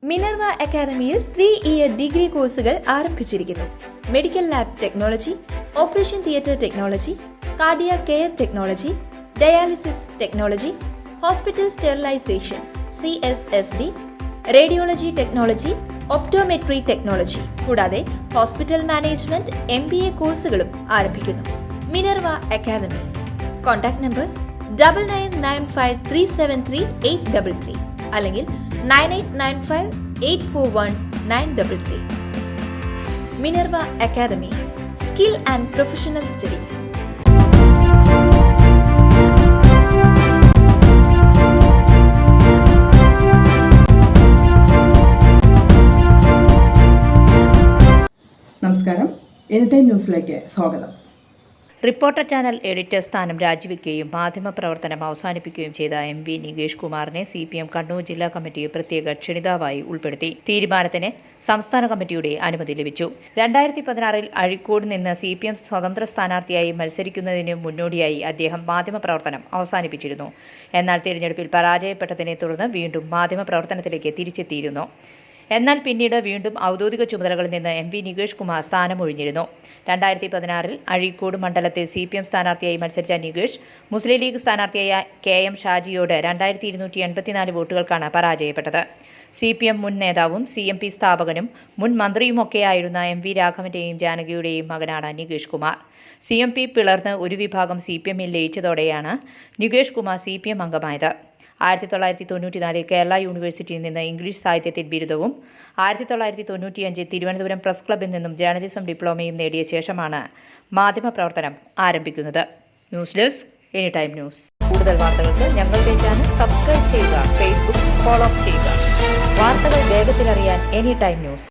Minerva അക്കാദമിയിൽ 3-ഇയർ degree കോഴ്സുകൾ ആരംഭിച്ചിരിക്കുന്നു. Medical lab technology, operation theatre technology, cardiac care technology, dialysis technology, hospital sterilization CSSD, radiology technology, optometry technology കൂടാതെ hospital management MBA കോഴ്സുകളും ആരംഭിക്കുന്നു. Minerva academy. Contact number 9995373833 അല്ലെങ്കിൽ 9895841933. Minerva academy, skill and professional studies. നമസ്കാരം, anytime ന്യൂസിലേക്ക് സ്വാഗതം. Reporter channel editor സ്ഥാനം രാജിവെക്കുകയും മാധ്യമപ്രവർത്തനം അവസാനിപ്പിക്കുകയും ചെയ്ത MV നികേഷ് കുമാറിനെ CPM കണ്ണൂർ ജില്ലാ കമ്മിറ്റി പ്രത്യേക ക്ഷണിതാവായി ഉൾപ്പെടുത്തി. തീരുമാനത്തിന് സംസ്ഥാന കമ്മിറ്റിയുടെ അനുമതി ലഭിച്ചു. 2016 അഴീക്കോട് നിന്ന് CPM സ്വതന്ത്ര സ്ഥാനാർത്ഥിയായി മത്സരിക്കുന്നതിന് മുന്നോടിയായി അദ്ദേഹം മാധ്യമപ്രവർത്തനം അവസാനിപ്പിച്ചിരുന്നു. എന്നാൽ തിരഞ്ഞെടുപ്പിൽ പരാജയപ്പെട്ടതിനെ തുടർന്ന് വീണ്ടും മാധ്യമപ്രവർത്തനത്തിലേക്ക് തിരിച്ചെത്തിയിരുന്നു. എന്നാൽ പിന്നീട് വീണ്ടും ഔദ്യോഗിക ചുമതലകളിൽ നിന്ന് MV നികേഷ് കുമാർ സ്ഥാനമൊഴിഞ്ഞിരുന്നു. 2016 അഴീക്കോട് മണ്ഡലത്തിൽ CPM സ്ഥാനാർത്ഥിയായി മത്സരിച്ച നികേഷ് മുസ്ലിം ലീഗ് സ്ഥാനാർത്ഥിയായ KM ഷാജിയോട് 2284 വോട്ടുകൾക്കാണ് പരാജയപ്പെട്ടത്. CPM മുൻ നേതാവും CMP സ്ഥാപകനും മുൻ മന്ത്രിയുമൊക്കെയായിരുന്ന MV രാഘവന്റെയും ജാനകിയുടെയും മകനാണ് നികേഷ് കുമാർ. CMP പിളർന്ന് ഒരു വിഭാഗം CPMൽ ലയിച്ചതോടെയാണ് നികേഷ് കുമാർ CPM അംഗമായത്. 1994 കേരള യൂണിവേഴ്സിറ്റിയിൽ നിന്ന് ഇംഗ്ലീഷ് സാഹിത്യത്തിൽ ബിരുദവും 1995 തിരുവനന്തപുരം പ്രസ് ക്ലബ്ബിൽ നിന്നും ജേർണലിസം ഡിപ്ലോമയും നേടിയ ശേഷമാണ് മാധ്യമപ്രവർത്തനം ആരംഭിക്കുന്നത്. News desk anytime news. കൂടുതൽ വാർത്തകൾക്ക് ഞങ്ങളുടെ ചാനൽ സബ്സ്ക്രൈബ് ചെയ്യുക, ഫേസ്ബുക്ക് ഫോളോ ചെയ്യുക. വാർത്തകൾ വേഗത്തിലറിയാൻ എനിടൈം ന്യൂസ്.